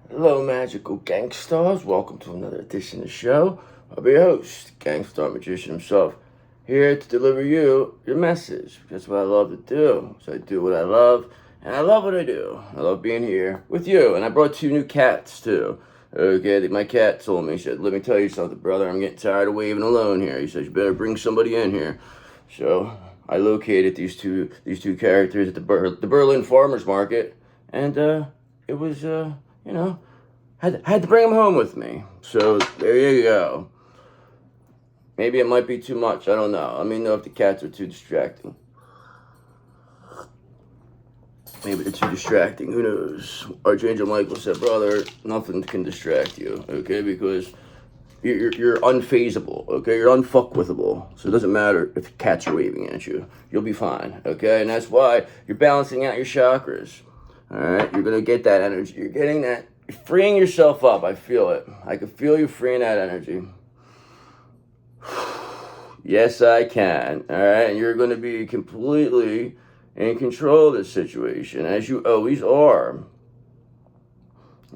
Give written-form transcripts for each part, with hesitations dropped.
Hello, magical gangsters. Welcome to another edition of the show. I'll be your host, Gangstar Magician himself, here to deliver you your message. That's what I love to do. So I do what I love, and I love what I do. I love being here with you. And I brought 2 new cats, too. Okay, my cat told me, he said, let me tell you something, brother. I'm getting tired of waving alone here. He says, you better bring somebody in here. So I located these two characters at the Berlin Farmers Market, and it was had to bring them home with me. So there you go. Maybe it might be too much. I don't know. Let me know if the cats are too distracting. Maybe they're too distracting. Who knows? Archangel Michael said, brother, nothing can distract you, okay? Because you're unfazable, okay? You're unfuckwithable. So it doesn't matter if cats are waving at you. You'll be fine, okay? And that's why you're balancing out your chakras, all right? You're going to get that energy. You're getting that. You're freeing yourself up. I feel it. I can feel you freeing that energy. Yes, I can, all right? And you're going to be completely in control of this situation, as you always are.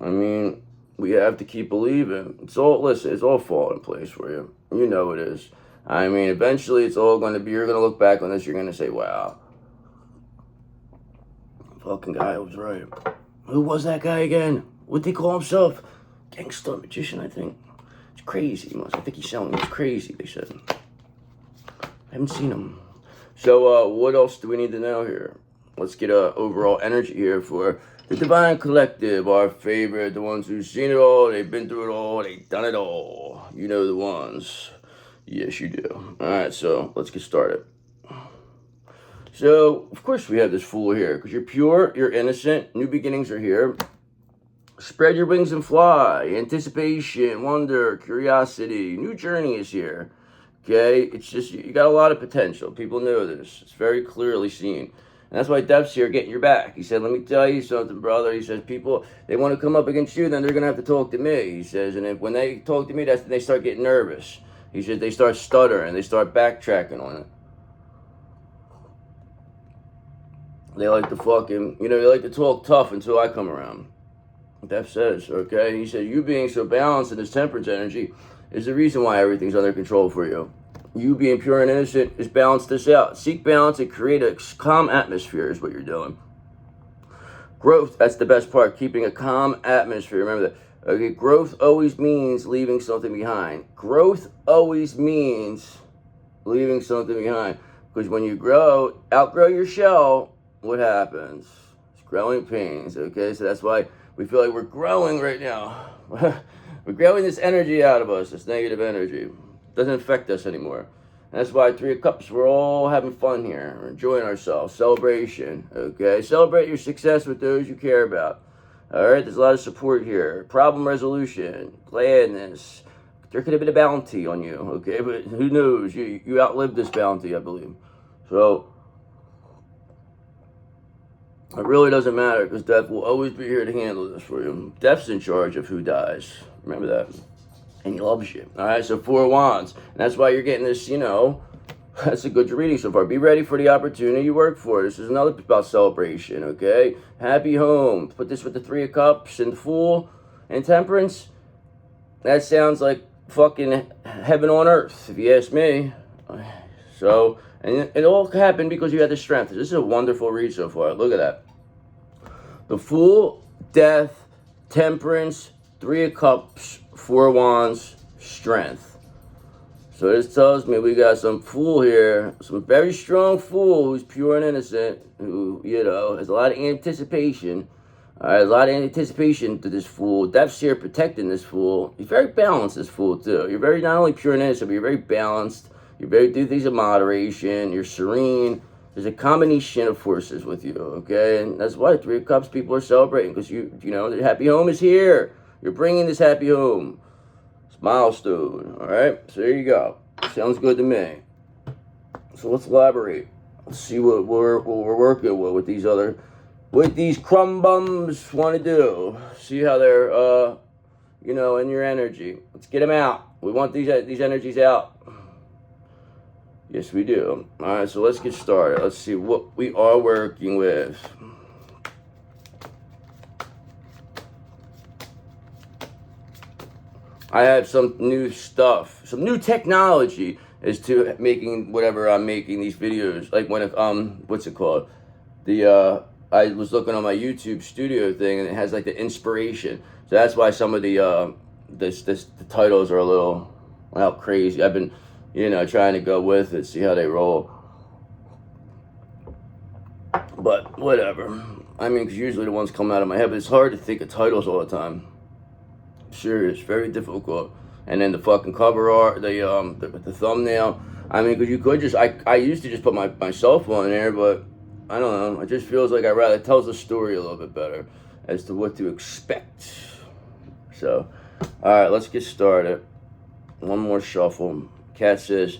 I mean, we have to keep believing. It's all falling in place for you. You know it is. I mean, eventually it's all going to be, you're going to look back on this, you're going to say, wow. Fucking guy was right. Who was that guy again? What'd he call himself? Gangster magician, I think. It's crazy. I think he's crazy, they said. I haven't seen him. So, what else do we need to know here? Let's get overall energy here for the Divine Collective, our favorite, the ones who've seen it all, they've been through it all, they've done it all. You know the ones. Yes, you do. All right, so let's get started. So, of course, we have this Fool here, because you're pure, you're innocent, new beginnings are here. Spread your wings and fly. Anticipation, wonder, curiosity, new journey is here. Okay, it's just, you got a lot of potential. People know this. It's very clearly seen. And that's why Death's here getting your back. He said, let me tell you something, brother. He says, people, they want to come up against you, then they're going to have to talk to me. He says, and when they talk to me, that's when they start getting nervous. He says, they start stuttering. They start backtracking on it. They like to they like to talk tough until I come around. Death says, okay? And he said, you being so balanced in this temperance energy is the reason why everything's under control for you. You being pure and innocent is balance this out. Seek balance and create a calm atmosphere is what you're doing. Growth, that's the best part, keeping a calm atmosphere. Remember that. Okay, growth always means leaving something behind. Growth always means leaving something behind. Because when you outgrow your shell, what happens? It's growing pains, okay? So that's why we feel like we're growing right now. We're growing this energy out of us, this negative energy. It doesn't affect us anymore. And that's why 3 of Cups, we're all having fun here. We're enjoying ourselves. Celebration, okay? Celebrate your success with those you care about. All right, there's a lot of support here. Problem resolution, gladness. There could have been a bounty on you, okay? But who knows? You outlived this bounty, I believe. So it really doesn't matter because Death will always be here to handle this for you. Death's in charge of who dies. Remember that. And he loves you. All right, so 4 of Wands. And that's why you're getting this, that's a good reading so far. Be ready for the opportunity you work for. This is another about celebration, okay? Happy home. Put this with the 3 of Cups and Fool and Temperance. That sounds like fucking heaven on earth, if you ask me. So, and it all happened because you had the strength. This is a wonderful read so far. Look at that. The Fool, Death, Temperance, 3 of Cups, 4 of Wands, Strength. So this tells me we got some Fool here, some very strong Fool who's pure and innocent, who, has a lot of anticipation. All right, a lot of anticipation to this Fool. Death's here protecting this Fool. He's very balanced, this Fool, too. You're very, not only pure and innocent, but you're very balanced. You do things in moderation. You're serene. There's a combination of forces with you, okay? And that's why 3 of Cups people are celebrating, because the happy home is here. You're bringing this happy home. It's a milestone, all right? So there you go. Sounds good to me. So let's elaborate. Let's see what we're working with these crumb bums want to do. See how they're, in your energy. Let's get them out. We want these energies out. Yes, we do. All right, so let's get started. Let's see what we are working with. I have some new stuff, some new technology as to making whatever I'm making these videos. Like when it, what's it called? I was looking on my YouTube studio thing, and it has like the inspiration. So that's why some of the the titles are a little, well, crazy. I've been, trying to go with it, see how they roll. But whatever. I mean, because usually the ones come out of my head, but it's hard to think of titles all the time. Serious, very difficult. And then the fucking cover art, the thumbnail. I mean, because you could just, I used to just put myself on there, but I don't know. It just feels like it tells the story a little bit better as to what to expect. So, all right, let's get started. One more shuffle. Cat says,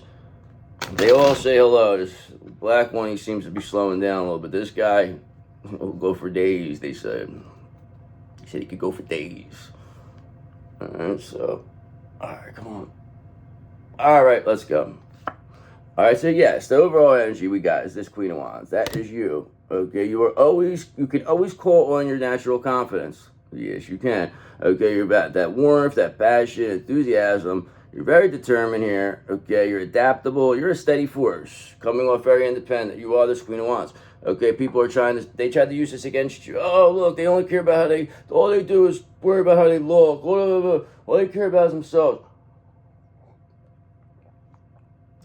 they all say hello. This black one, he seems to be slowing down a little bit. This guy will go for days, they said. He said he could go for days. All right, so, all right, come on. All right, let's go. All right, so yes, the overall energy we got is this Queen of Wands. That is you. Okay, you can always call on your natural confidence. Yes, you can. Okay, you're about that warmth, that passion, enthusiasm. You're very determined here. Okay, you're adaptable. You're a steady force, coming off very independent. You are this Queen of Wands. Okay, people are they tried to use this against you. Oh, look, they only care about all they do is worry about how they look. All they care about is themselves.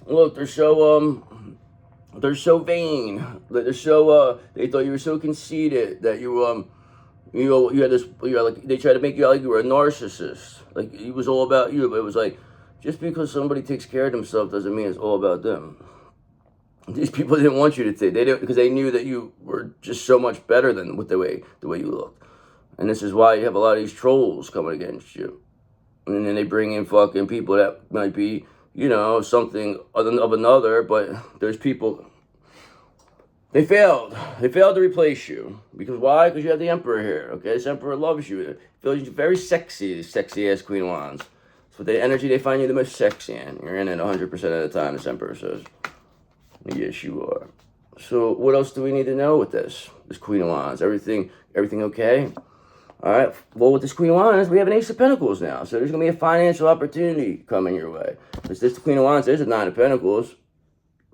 Look, they're so vain. They're so, they thought you were so conceited that you had this, they tried to make you out like you were a narcissist. Like, it was all about you, but it was like, just because somebody takes care of themselves doesn't mean it's all about them. These people didn't want you to take, because they knew that you were just so much better than with the way you looked. And this is why you have a lot of these trolls coming against you. And then they bring in fucking people that might be, something of another, but there's people, they failed to replace you. Because why? Because you have the Emperor here, okay? This Emperor loves you. He feels you very sexy ass Queen of Wands. So with the energy, they find you the most sexy in. You're in it 100% of the time, this Emperor says. Yes, you are. So what else do we need to know with this Queen of Wands? Everything okay? All right. Well, with this Queen of Wands, we have an Ace of Pentacles now. So there's going to be a financial opportunity coming your way. Because this Queen of Wands is a Nine of Pentacles.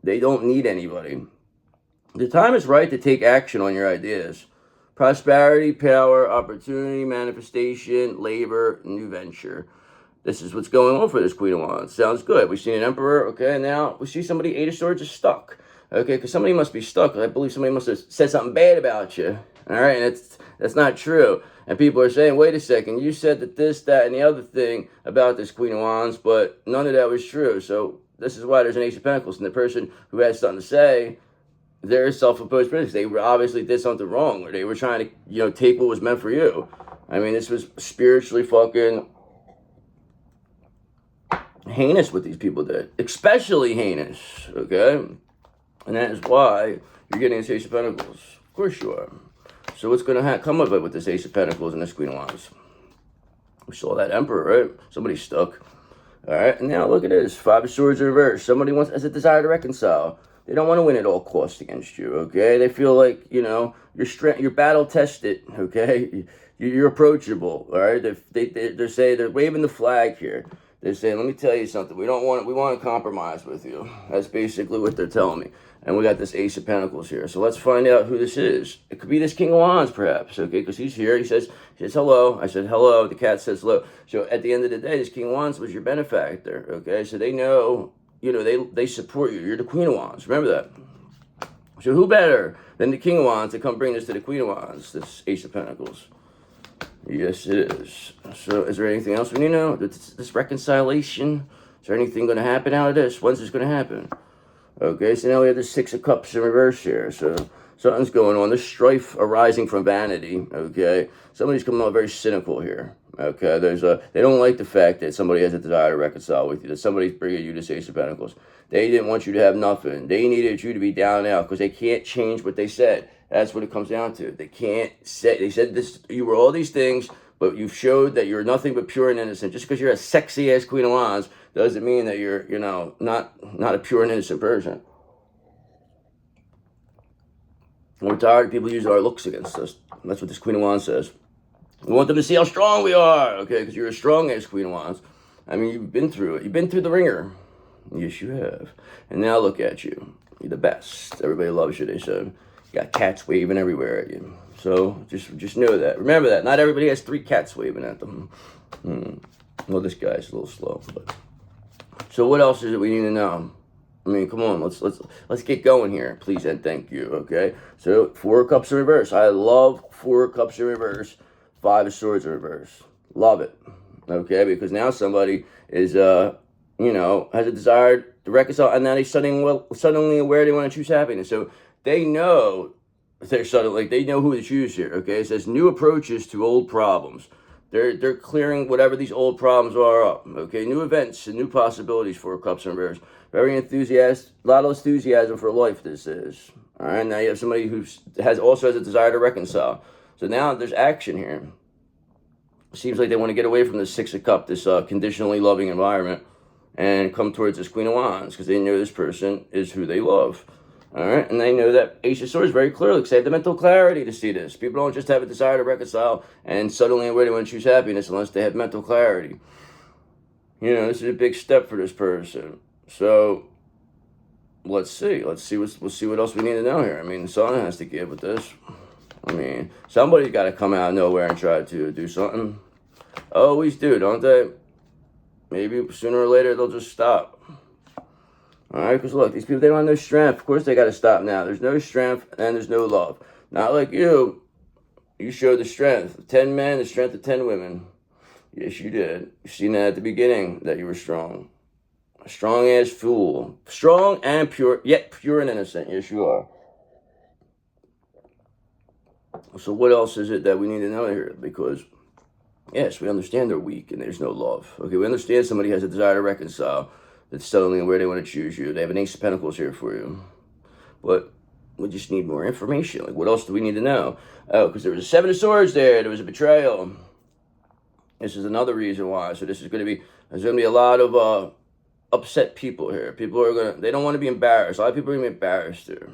They don't need anybody. The time is right to take action on your ideas. Prosperity, power, opportunity, manifestation, labor, new venture. This is what's going on for this Queen of Wands. Sounds good. We've seen an Emperor, okay, and now we see somebody, Eight of Swords, is stuck. Okay, because somebody must be stuck. I believe somebody must have said something bad about you. All right, and that's not true. And people are saying, wait a second, you said that this, that, and the other thing about this Queen of Wands, but none of that was true. So this is why there's an Ace of Pentacles. And the person who has something to say, they're self-imposed critics. They obviously did something wrong, or they were trying to, take what was meant for you. I mean, this was spiritually fucking heinous what these people did. Especially heinous, okay? And that is why you're getting this Ace of Pentacles. Of course you are. So what's going to come of it with this Ace of Pentacles and this Queen of Wands? We saw that Emperor, right? Somebody's stuck. All right, and now look at this. Five of Swords in reverse. Somebody has a desire to reconcile. They don't want to win at all costs against you, okay? They feel like, you're battle-tested, okay? You're approachable, all right? They're saying, they're waving the flag here. They're saying, let me tell you something. We want to compromise with you. That's basically what they're telling me. And we got this Ace of Pentacles here. So let's find out who this is. It could be this King of Wands, perhaps, okay? Because he's here. He says hello. I said hello. The cat says hello. So at the end of the day, this King of Wands was your benefactor, okay? So they know, they support you. You're the Queen of Wands. Remember that. So who better than the King of Wands to come bring this to the Queen of Wands, this Ace of Pentacles? Yes, it is. So is there anything else we need to know? This reconciliation? Is there anything going to happen out of this? When's this going to happen? Okay, so now we have the Six of Cups in reverse here. So something's going on. There's strife arising from vanity, okay? Somebody's coming out very cynical here, okay? They don't like the fact that somebody has a desire to reconcile with you, that somebody's bringing you this Ace of Pentacles. They didn't want you to have nothing. They needed you to be down and out because they can't change what they said. That's what it comes down to. They can't say, they said this, you were all these things, but you've showed that you're nothing but pure and innocent. Just because you're a sexy-ass Queen of Wands doesn't mean that you're, not a pure and innocent person. We're tired of people using our looks against us. That's what this Queen of Wands says. We want them to see how strong we are, okay? Because you're a strong-ass Queen of Wands. I mean, you've been through it. You've been through the ringer. Yes, you have. And now look at you. You're the best. Everybody loves you, they said. You got cats waving everywhere at you. So just know that. Remember that. Not everybody has 3 cats waving at them. Well, this guy's a little slow. But so what else is it we need to know? I mean, come on, let's get going here, please and thank you. Okay, so 4 of Cups in reverse. I love 4 of Cups in reverse. 5 of Swords in reverse. Love it. Okay, because now somebody is has a desire to reconcile, and now they're suddenly aware they want to choose happiness. So they know they know who to choose here. Okay, it says new approaches to old problems. They're clearing whatever these old problems are up. Okay, new events and new possibilities for Cups in reverse. Very enthusiastic, a lot of enthusiasm for life. This is all right. Now you have somebody who also has a desire to reconcile. So now there's action here. Seems like they want to get away from the 6 of Cups, this conditionally loving environment, and come towards this Queen of Wands because they know this person is who they love. All right, and they know that Ace of Swords very clearly because they have the mental clarity to see this. People don't just have a desire to reconcile and suddenly aware they want to choose happiness unless they have mental clarity. This is a big step for this person. So let's see. We'll see what else we need to know here. I mean, the Sun has to give with this. I mean, somebody's got to come out of nowhere and try to do something. Always do, don't they? Maybe sooner or later they'll just stop. All right, because look, these people, they don't have no strength. Of course they got to stop now. There's no strength and there's no love. Not like you. You showed the strength of 10 men, the strength of 10 women. Yes, you did. You've seen that at the beginning, that you were strong. A strong-ass fool. Strong and pure, yet pure and innocent. Yes, you are. So what else is it that we need to know here? Because, yes, we understand they're weak and there's no love. Okay, we understand somebody has a desire to reconcile. That's suddenly where they want to choose you. They have an Ace of Pentacles here for you. But we just need more information. Like, what else do we need to know? Oh, because there was a 7 of Swords there. There was a betrayal. This is another reason why. So there's going to be a lot of upset people here. People are they don't want to be embarrassed. A lot of people are going to be embarrassed here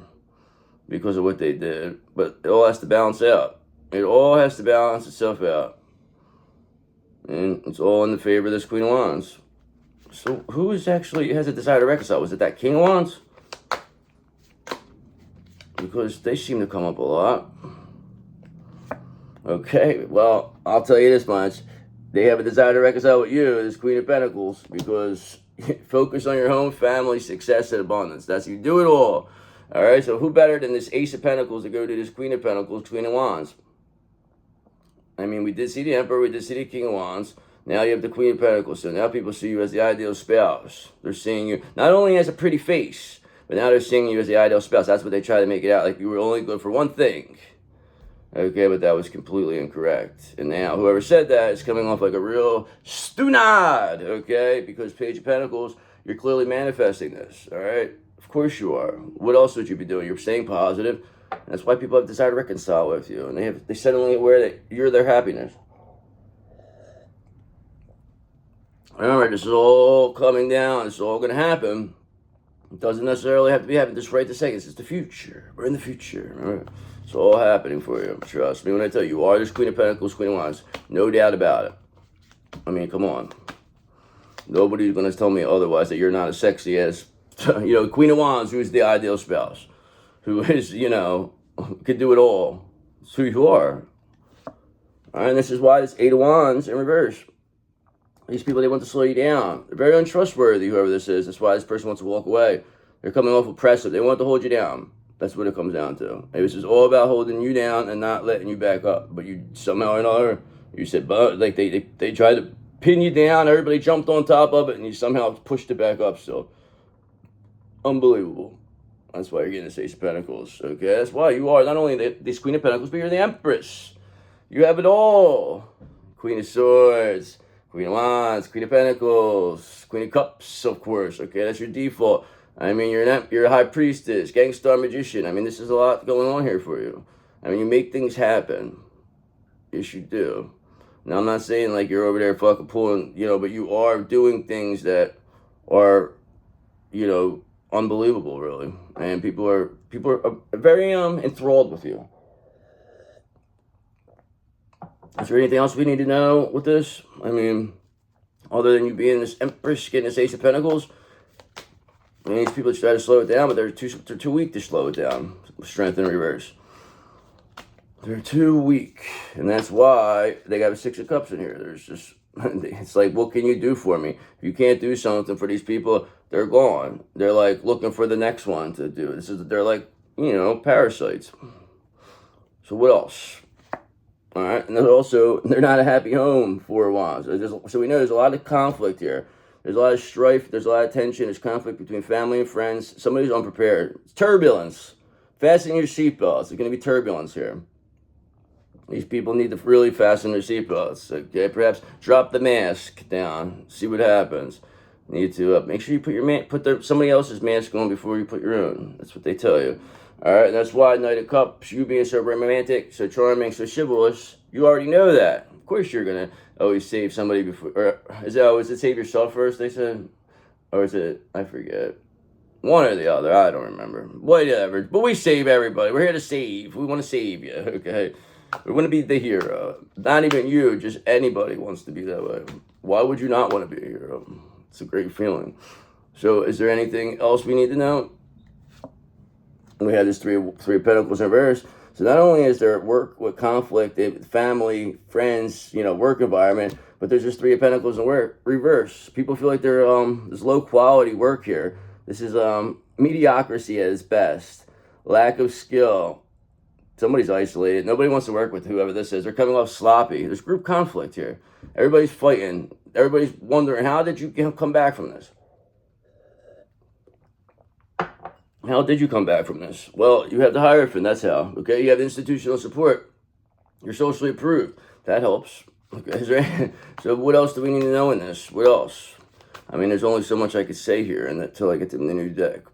because of what they did. But it all has to balance out. It all has to balance itself out. And it's all in the favor of this Queen of Wands. So who has a desire to reconcile? Was it that King of Wands? Because they seem to come up a lot. Okay, well, I'll tell you this much. They have a desire to reconcile with you, this Queen of Pentacles, because focus on your home, family, success, and abundance. That's you do it all. All right, so who better than this Ace of Pentacles to go to this Queen of Pentacles, Queen of Wands? I mean, we did see the Emperor, we did see the King of Wands. Now you have the Queen of Pentacles. So now people see you as the ideal spouse. They're seeing you not only as a pretty face, but now they're seeing you as the ideal spouse. That's what they try to make it out. Like you were only good for one thing. Okay, but that was completely incorrect. And now whoever said that is coming off like a real stunad. Okay, because Page of Pentacles, you're clearly manifesting this. All right, of course you are. What else would you be doing? You're staying positive. And that's why people have desire to reconcile with you. And they suddenly aware that you're their happiness. Remember, this is all coming down. This is all going to happen. It doesn't necessarily have to be happening just right this second. It's the future. We're in the future. Remember? It's all happening for you. Trust me when I tell you, you are this Queen of Pentacles, Queen of Wands. No doubt about it. I mean, come on. Nobody's going to tell me otherwise that you're not as sexy as, Queen of Wands, who's the ideal spouse. Who is, could do it all. It's who you are. All right, and this is why this 8 of Wands in reverse. These people, they want to slow you down. They're very untrustworthy, whoever this is. That's why this person wants to walk away. They're coming off oppressive. They want to hold you down. That's what it comes down to. This is all about holding you down and not letting you back up. But you somehow or another, you said, but like they tried to pin you down. Everybody jumped on top of it, and you somehow pushed it back up. So unbelievable. That's why you're getting this Ace of Pentacles. Okay, that's why you are not only this Queen of Pentacles, but you're the Empress. You have it all. Queen of Swords, Queen of Wands, Queen of Pentacles, Queen of Cups, of course. Okay, that's your default. I mean, you're a High Priestess, Gangstar Magician. I mean, this is a lot going on here for you. I mean, you make things happen. Yes, you do. Now, I'm not saying like you're over there fucking pulling, but you are doing things that are, unbelievable, really. And people are very enthralled with you. Is there anything else we need to know with this? I mean, Other than you being this Empress, getting this Ace of Pentacles, I mean, these people try to slow it down, but they're too weak to slow it down. Strength in reverse. They're too weak, and that's why they got a Six of Cups in here. There's just, it's like, what can you do for me? If you can't do something for these people, they're gone. They're like looking for the next one to do. They're like, you know, parasites. So what else? All right, and they're not a happy home, Four of Wands. So we know there's a lot of conflict here. There's a lot of strife. There's a lot of tension. There's conflict between family and friends. Somebody's unprepared. It's turbulence. Fasten your seatbelts. There's going to be turbulence here. These people need to really fasten their seatbelts. Okay, perhaps drop the mask down. See what happens. Need to make sure you put somebody else's mask on before you put your own. That's what they tell you. All right, that's why Knight of Cups, you being so romantic, so charming, so chivalrous, you already know that. Of course you're going to always save somebody before, or is it save yourself first, they said? Or is it, I forget. One or the other, I don't remember. Whatever, but we save everybody. We're here to save. We want to save you, okay? We want to be the hero. Not even you, just anybody wants to be that way. Why would you not want to be a hero? It's a great feeling. So is there anything else we need to know? We had this three of Pentacles in reverse. So not only is there work with conflict, family, friends, you know, work environment, but there's just Three of Pentacles in reverse. People feel like there's low quality work here. This is mediocrity at its best. Lack of skill. Somebody's isolated. Nobody wants to work with whoever this is. They're coming off sloppy. There's group conflict here. Everybody's fighting. Everybody's wondering, how did you come back from this? How did you come back from this? Well, you have the Hierophant, that's how. Okay, you have institutional support. You're socially approved. That helps. Okay, so what else do we need to know in this? What else? I mean, there's only so much I could say here until I get to the new deck.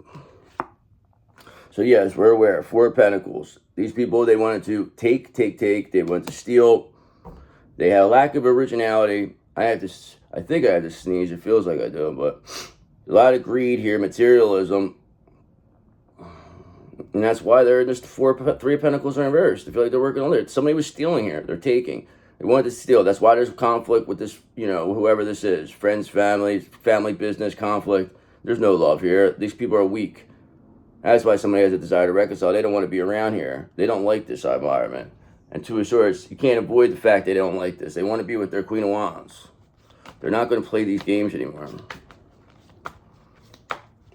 So yes, we're aware. Four of Pentacles. These people, they wanted to take. They wanted to steal. They had a lack of originality. I think I have to sneeze. It feels like I do, but a lot of greed here, materialism. And that's why they're just Three of Pentacles in reverse. They feel like they're working on it. Somebody was stealing here. They're taking. They wanted to steal. That's why there's conflict with this, you know, whoever this is. Friends, family business, conflict. There's no love here. These people are weak. That's why somebody has a desire to reconcile. They don't want to be around here. They don't like this environment. And Two of Swords, you can't avoid the fact they don't like this. They want to be with their Queen of Wands. They're not going to play these games anymore.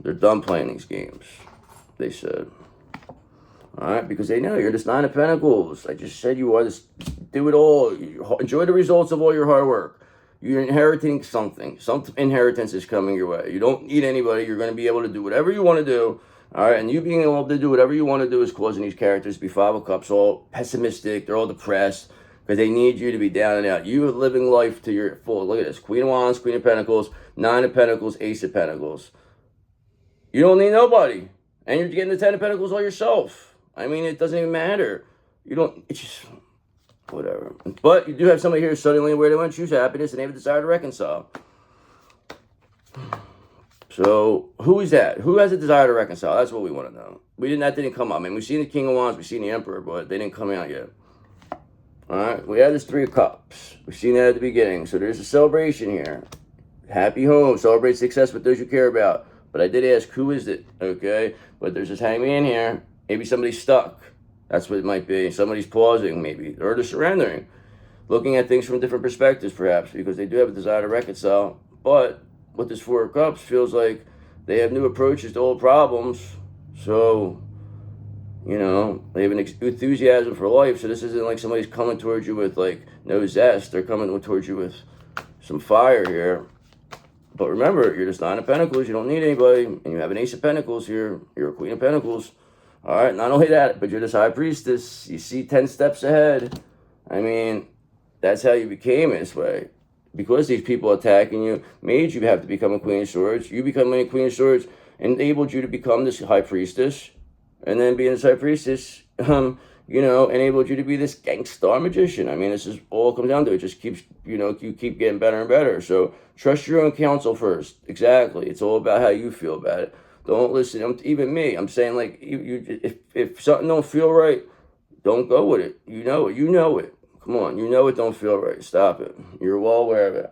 They're done playing these games, they said. All right, because they know you're this Nine of Pentacles. I just said you are this. Do it all. Enjoy the results of all your hard work. You're inheriting something. Some inheritance is coming your way. You don't need anybody. You're going to be able to do whatever you want to do. All right, and you being able to do whatever you want to do is causing these characters to be Five of Cups, all pessimistic. They're all depressed because they need you to be down and out. You are living life to your full. Look at this. Queen of Wands, Queen of Pentacles, Nine of Pentacles, Ace of Pentacles. You don't need nobody. And you're getting the Ten of Pentacles all yourself. I mean, it doesn't even matter. You don't, it's just, whatever. But you do have somebody here suddenly where they want to choose happiness and they have a desire to reconcile. So, who is that? Who has a desire to reconcile? That's what we want to know. That didn't come up. I mean, we've seen the King of Wands, we've seen the Emperor, but they didn't come out yet. All right, we have this Three of Cups. We've seen that at the beginning. So there's a celebration here. Happy home, celebrate success with those you care about. But I did ask, who is it? Okay, but there's this Hangman here. Maybe somebody's stuck. That's what it might be. Somebody's pausing, maybe. Or they're surrendering. Looking at things from different perspectives, perhaps, because they do have a desire to reconcile. But with this Four of Cups, feels like they have new approaches to old problems. So, you know, they have an enthusiasm for life. So this isn't like somebody's coming towards you with, like, no zest. They're coming towards you with some fire here. But remember, you're just Nine of Pentacles. You don't need anybody. And you have an Ace of Pentacles here. You're a Queen of Pentacles. All right, not only that, but you're this High Priestess. You see 10 steps ahead. I mean, that's how you became this way. Because these people attacking you made you have to become a Queen of Swords. You becoming a Queen of Swords enabled you to become this High Priestess. And then being this High Priestess, you know, enabled you to be this gangstar magician. I mean, this is all comes down to it. It just keeps, you know, you keep getting better and better. So trust your own counsel first. Exactly. It's all about how you feel about it. Don't listen. Even me, I'm saying, like, if something don't feel right, don't go with it. You know it. You know it. Come on. You know it don't feel right. Stop it. You're well aware of it.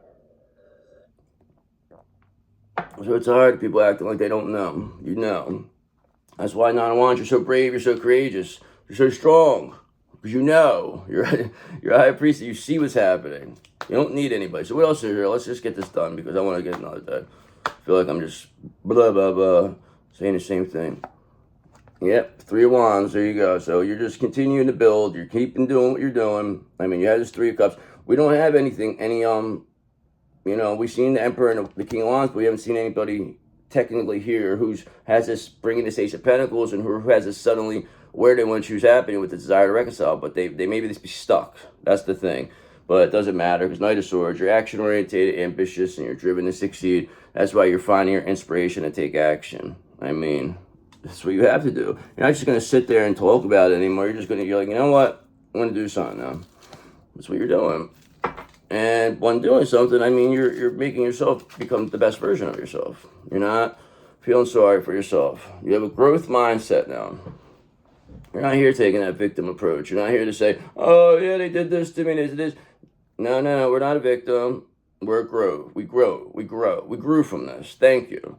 So it's hard. People acting like they don't know. You know. That's why Nine of Wands, you're so brave, you're so courageous, you're so strong. Because you know, you're a high priest, you see what's happening. You don't need anybody. So what else is here? Let's just get this done because I want to get another day. I feel like I'm just blah, blah, blah, saying the same thing. Yep, Three of Wands, there you go. So you're just continuing to build, you're keeping doing what you're doing. I mean, you have this Three of Cups. We don't have anything, we've seen the Emperor and the King of Wands, but we haven't seen anybody technically here who's has this bringing this Ace of Pentacles and who has this suddenly where they want to choose happening with the desire to reconcile, but they maybe just be stuck. That's the thing. But it doesn't matter because Knight of Swords, you're action oriented, ambitious, and you're driven to succeed. That's why you're finding your inspiration to take action. I mean, that's what you have to do. You're not just going to sit there and talk about it anymore. You're just going to, you're like, you know what? I'm going to do something now. That's what you're doing. And when doing something, I mean, you're making yourself become the best version of yourself. You're not feeling sorry for yourself. You have a growth mindset now. You're not here taking that victim approach. You're not here to say, oh, yeah, they did this to me, they did this. No, we're not a victim. We're a grow. We grow. We grew from this. Thank you.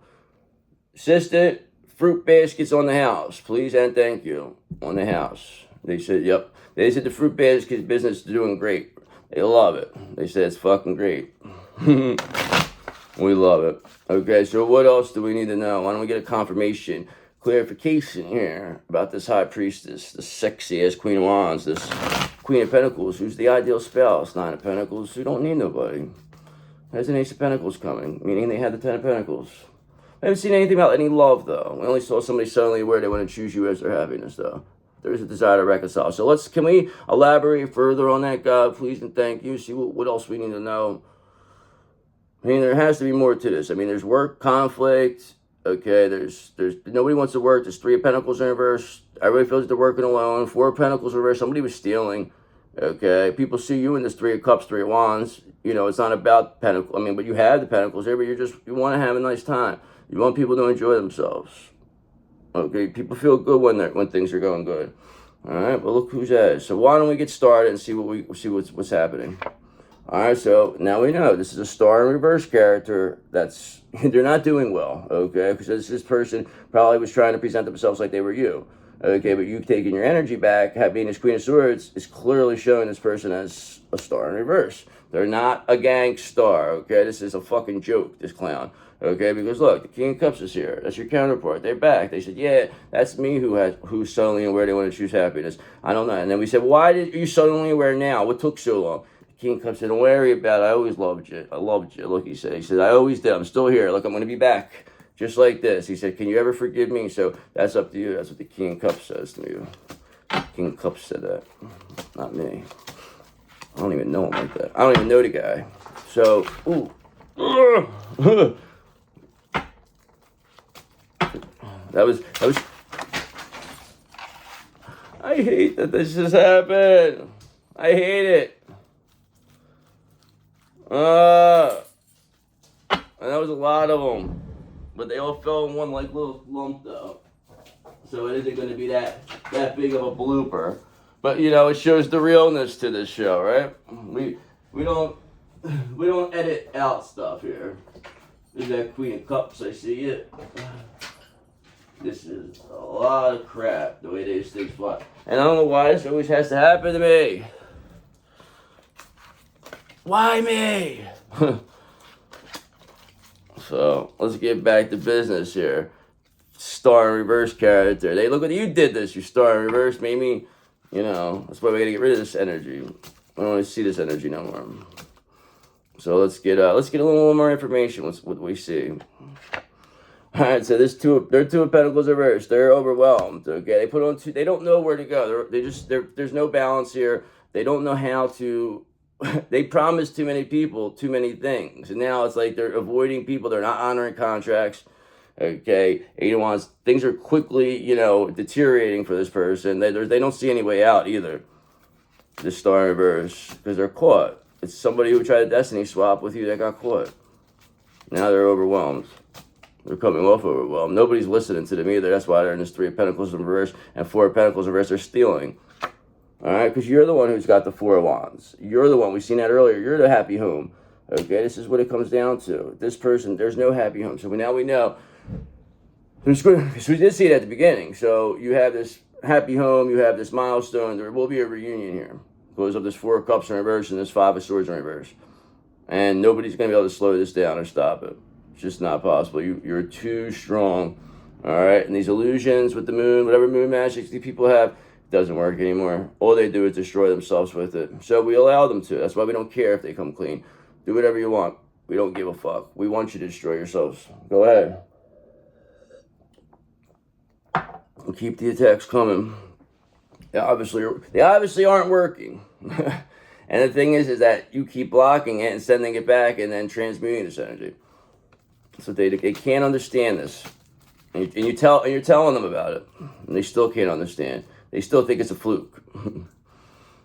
Assistant, fruit baskets on the house. Please and thank you. On the house. They said, yep. They said the fruit basket business is doing great. They love it. They said it's fucking great. We love it. Okay, so what else do we need to know? Why don't we get a confirmation, clarification here about this high priestess, this sexy-ass Queen of Wands, this Queen of Pentacles, who's the ideal spouse, Nine of Pentacles, who don't need nobody. There's an Ace of Pentacles coming, meaning they had the Ten of Pentacles. I haven't seen anything about any love, though. We only saw somebody suddenly where they want to choose you as their happiness, though. There's a desire to reconcile. So can we elaborate further on that, God, please and thank you. See what else we need to know. I mean, there has to be more to this. I mean, there's work, conflict. Okay, there's nobody wants to work. There's Three of Pentacles in reverse. Everybody feels like they're working alone. Four of Pentacles in reverse. Somebody was stealing. Okay, people see you in this Three of Cups, Three of Wands. You know, it's not about Pentacles. I mean, but you have the Pentacles there, but you want to have a nice time. You want people to enjoy themselves. Okay, people feel good when things are going good. All right, but look who's at it. So why don't we get started and see what's happening? All right, so now we know this is a star in reverse character. They're not doing well. Okay, because this person probably was trying to present themselves like they were you. Okay, but you've taken your energy back. Being this Queen of Swords is clearly showing this person as a star in reverse. They're not a gang star. Okay, this is a fucking joke. This clown. Okay, because look, the King of Cups is here. That's your counterpart. They're back. They said, yeah, that's me who's suddenly aware they want to choose happiness. I don't know. And then we said, why did you suddenly aware now? What took so long? The King of Cups said, don't worry about it. I always loved you. I loved you. Look, he said, I always did. I'm still here. Look, I'm going to be back. Just like this. He said, can you ever forgive me? So that's up to you. That's what the King of Cups says to you. King of Cups said that. Not me. I don't even know him like that. I don't even know the guy. So, ooh. That was. I hate that this just happened. I hate it. And that was a lot of them. But they all fell in one like little lump though. So it isn't going to be that big of a blooper. But you know, it shows the realness to this show, right? We don't edit out stuff here. There's that Queen of Cups, I see it. This is a lot of crap, the way these things fly. And I don't know why this always has to happen to me. Why me? So, let's get back to business here. Star in reverse character. They look what you did this, you star in reverse. Maybe, that's why we gotta get rid of this energy. I don't want to see this energy no more. So let's get a little more information. What we see. All right, so they're Two of Pentacles reverse. They're overwhelmed. Okay, they put on two. They don't know where to go. There's no balance here. They don't know how to. They promised too many people too many things, and now it's like they're avoiding people. They're not honoring contracts. Okay, Eight of Wands. Things are quickly, deteriorating for this person. They don't see any way out either. The Star in reverse because they're caught. It's somebody who tried a destiny swap with you that got caught. Now they're overwhelmed. They're coming off overwhelmed. Nobody's listening to them either. That's why they're in this Three of Pentacles in reverse and Four of Pentacles in reverse. They're stealing. All right, because you're the one who's got the Four of Wands. You're the one. We've seen that earlier. You're the happy home. Okay, this is what it comes down to. This person, there's no happy home. So now we know. Because we did see it at the beginning. So you have this happy home, you have this milestone. There will be a reunion here because of this 4 of Cups in reverse and this 5 of Swords in reverse. And nobody's going to be able to slow this down or stop it. It's just not possible. You're too strong. All right? And these illusions with the moon, whatever moon magic these people have, doesn't work anymore. All they do is destroy themselves with it. So we allow them to. That's why we don't care if they come clean. Do whatever you want. We don't give a fuck. We want you to destroy yourselves. Go ahead. And keep the attacks coming. They obviously aren't working. And the thing is that you keep blocking it and sending it back and then transmuting this energy. So they can't understand this. And you're telling them about it. And they still can't understand. They still think it's a fluke.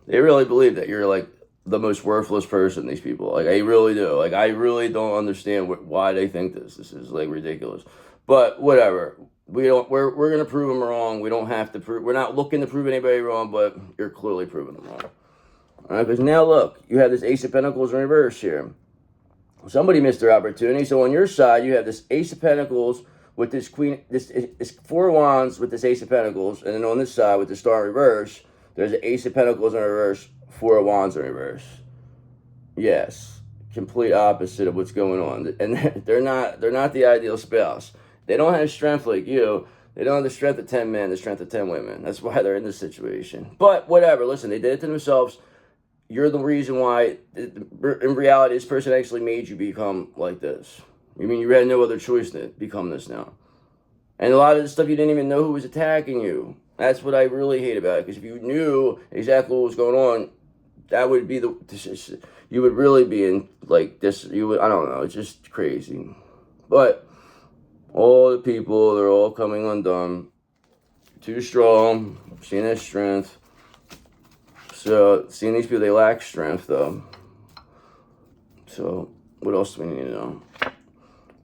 They really believe that you're like the most worthless person, these people. Like, I really do. Like, I really don't understand why they think this. This is like ridiculous. But whatever. We're going to prove them wrong. We don't have to prove. We're not looking to prove anybody wrong, but you're clearly proving them wrong. All right, because now look, you have this Ace of Pentacles in reverse here. Somebody missed their opportunity. So on your side, you have this Ace of Pentacles with this Queen, this 4 of Wands with this Ace of Pentacles, and then on this side with the Star in reverse, there's an Ace of Pentacles in reverse, 4 of Wands in reverse. Yes, complete opposite of what's going on, and they're not the ideal spouse. They don't have strength like you. They don't have the strength of 10 men, the strength of 10 women. That's why they're in this situation. But whatever. Listen, they did it to themselves. You're the reason why, in reality, this person actually made you become like this. You mean you had no other choice than become this now. And a lot of the stuff you didn't even know who was attacking you. That's what I really hate about it. Because if you knew exactly what was going on, that would be you would really be in like this. I don't know. It's just crazy. But all the people, they're all coming undone. Too strong. Seeing their strength. So, seeing these people, they lack strength, though. So, what else do we need to know?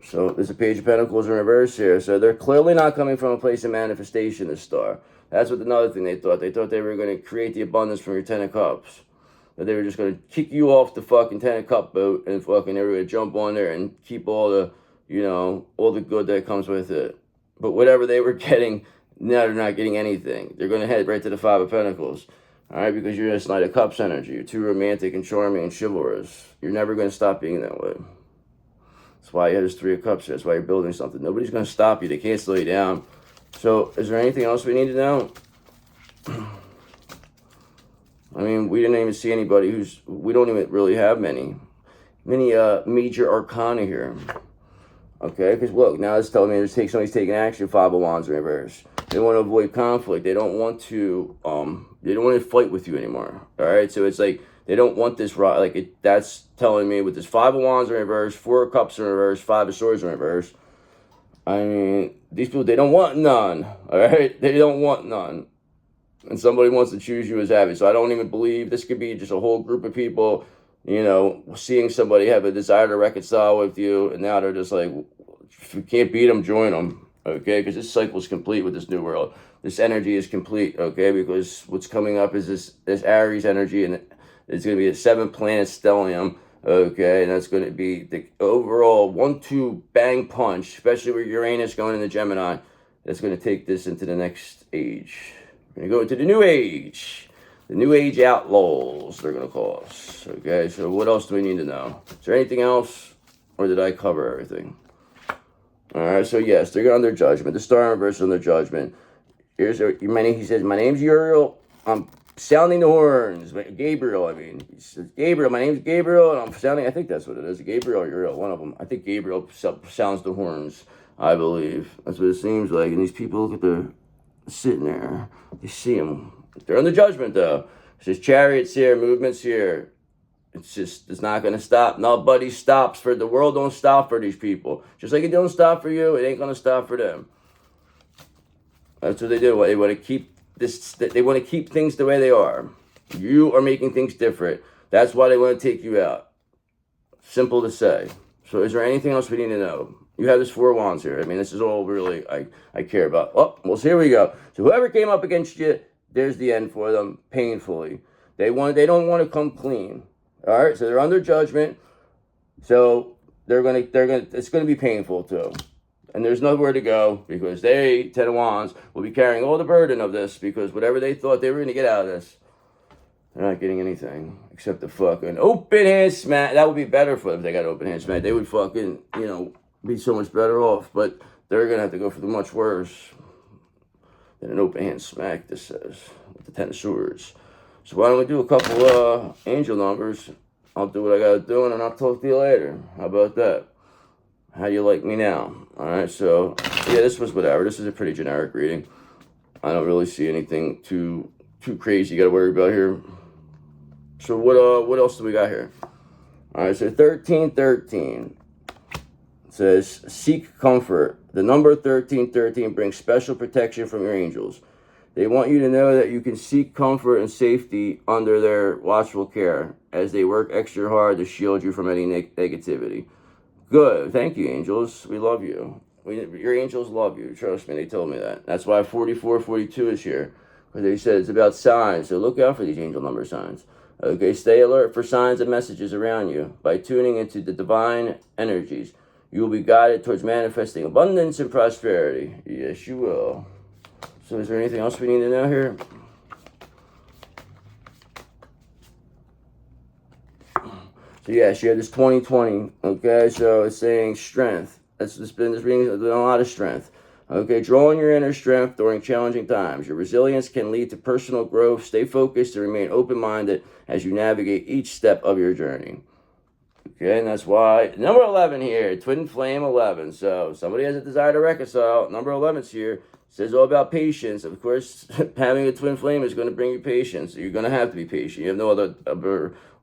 So, there's a Page of Pentacles in reverse here. So, they're clearly not coming from a place of manifestation, this star. That's what another thing they thought. They thought they were going to create the abundance from your 10 of Cups. That they were just going to kick you off the fucking 10 of Cup boat and fucking they were going to jump on there and keep all the, all the good that comes with it. But whatever they were getting, now they're not getting anything. They're going to head right to the 5 of Pentacles. All right, because you're this Knight of Cups energy. You're too romantic and charming and chivalrous. You're never going to stop being that way. That's why you have this 3 of Cups here. That's why you're building something. Nobody's going to stop you. They can't slow you down. So, is there anything else we need to know? I mean, we didn't even see anybody we don't even really have many major arcana here. Okay, because look, now it's telling me somebody's taking action, 5 of Wands in reverse. They want to avoid conflict. They don't want to fight with you anymore. All right, so it's like they don't want this that's telling me with this 5 of Wands in reverse, 4 of Cups in reverse, 5 of Swords in reverse. I mean, these people, they don't want none. All right, they don't want none. And somebody wants to choose you as happy. So I don't even believe this could be just a whole group of people, seeing somebody have a desire to reconcile with you, and now they're just like, if you can't beat them, join them. Okay, because this cycle is complete with this new world. This energy is complete, okay, because what's coming up is this Aries energy, and it's going to be a 7-planet stellium, okay, and that's going to be the overall 1-2 bang punch, especially with Uranus going into Gemini. That's going to take this into the next age. We're going to go into the new age. The new age outlaws, they're going to call us, okay, so what else do we need to know? Is there anything else, or did I cover everything? All right, so yes, they're under judgment. The star in reverse is under judgment. He says, my name's Uriel. I'm sounding the horns. Gabriel, He says, Gabriel, my name's Gabriel, and I'm sounding, I think that's what it is. Gabriel or Uriel, one of them. I think Gabriel sounds the horns, I believe. That's what it seems like. And these people, look at they're sitting there. They see them. They're under judgment, though. It says chariots here, movements here. It's not going to stop. Nobody stops the world don't stop for these people. Just like it don't stop for you, it ain't going to stop for them. That's what they do. They want to keep they want to keep things the way they are. You are making things different. That's why they want to take you out. Simple to say. So is there anything else we need to know? You have this 4 of Wands here. I mean, this is all really I care about. Oh, well, so here we go. So whoever came up against you, there's the end for them, painfully. They don't want to come clean. All right, so they're under judgment. So it's gonna be painful too. And there's nowhere to go because they, Ten of Wands, will be carrying all the burden of this because whatever they thought they were gonna get out of this, they're not getting anything except the fucking open hand smack. That would be better for them if they got open hand smack. They would fucking, be so much better off. But they're going to have to go for the much worse than an open hand smack, this says, with the Ten of Swords. So why don't we do a couple angel numbers? I'll do what I got to do, and then I'll talk to you later. How about that? How do you like me now? All right, so, yeah, this was whatever. This is a pretty generic reading. I don't really see anything too crazy you got to worry about here. So what else do we got here? All right, so 1313 says, seek comfort. The number 1313 brings special protection from your angels. They want you to know that you can seek comfort and safety under their watchful care as they work extra hard to shield you from any negativity. Good. Thank you, angels. We love you. Your angels love you. Trust me, they told me that. That's why 4442 is here. Because they said it's about signs. So look out for these angel number signs. Okay, stay alert for signs and messages around you. By tuning into the divine energies, you will be guided towards manifesting abundance and prosperity. Yes, you will. So is there anything else we need to know here? So yeah, she had this 2020. Okay, so it's saying strength. This reading has been a lot of strength. Okay, draw on your inner strength during challenging times. Your resilience can lead to personal growth. Stay focused and remain open-minded as you navigate each step of your journey. Okay, and that's why number 11 here, twin flame 11. So somebody has a desire to reconcile. Number 11's here. Says all about patience. Of course, having a twin flame is going to bring you patience. You're going to have to be patient. You have no other,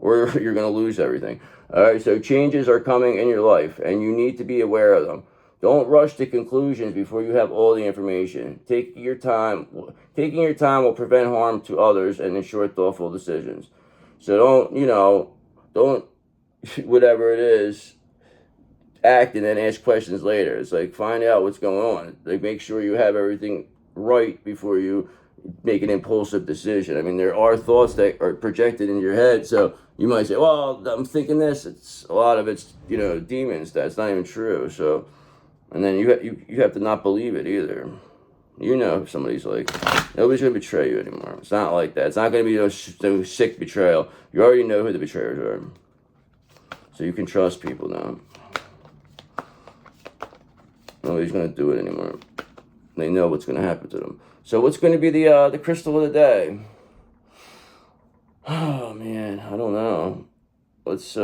or you're going to lose everything. All right, so changes are coming in your life, and you need to be aware of them. Don't rush to conclusions before you have all the information. Taking your time will prevent harm to others and ensure thoughtful decisions. So don't whatever it is, act and then ask questions later. It's like, find out what's going on. Like, make sure you have everything right before you make an impulsive decision. I mean, there are thoughts that are projected in your head, so you might say, well, I'm thinking this. It's a lot of it's demons. That's not even true. So, and then you have to not believe it either. If somebody's like, nobody's going to betray you anymore. It's not like that. It's not going to be no sick betrayal. You already know who the betrayers are. So you can trust people now. Nobody's going to do it anymore. They know what's going to happen to them. So what's going to be the crystal of the day? Oh, man. I don't know. Let's,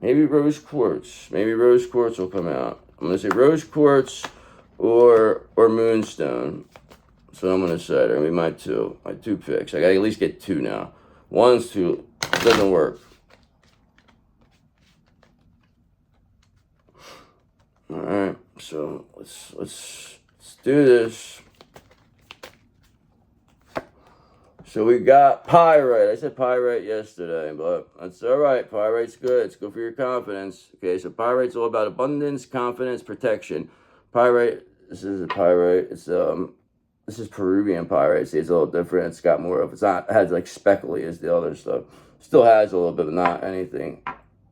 maybe rose quartz. Maybe rose quartz will come out. I'm going to say rose quartz or moonstone. So I'm going to say, I mean, my two picks. I got to at least get two now. One's too, doesn't work. All right, so let's do this. So we got pyrite. I said pyrite yesterday, but that's all right. Pyrite's good. It's good for your confidence. Okay, so pyrite's all about abundance, confidence, protection. Pyrite. This is a pyrite. It's this is Peruvian pyrite. See, it's a little different. It's got more of. It has like speckly as the other stuff. Still has a little bit, but not anything.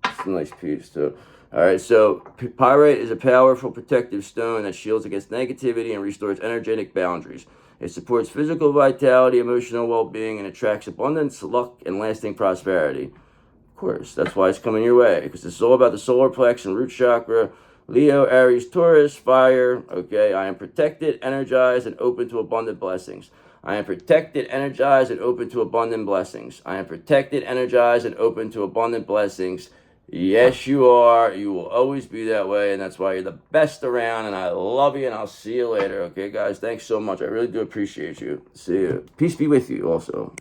It's a nice piece too. All right, so pyrite is a powerful protective stone that shields against negativity and restores energetic boundaries. It supports physical vitality, emotional well-being, and attracts abundance, luck, and lasting prosperity. Of course, that's why it's coming your way, because it's all about the solar plex and root chakra. Leo, Aries, Taurus, fire. Okay, I am protected, energized, and open to abundant blessings. I am protected, energized, and open to abundant blessings. I am protected, energized, and open to abundant blessings. Yes, you are. You will always be that way, and that's why you're the best around, and I love you, and I'll see you later. Okay, guys? Thanks so much. I really do appreciate you. See you. Peace be with you also.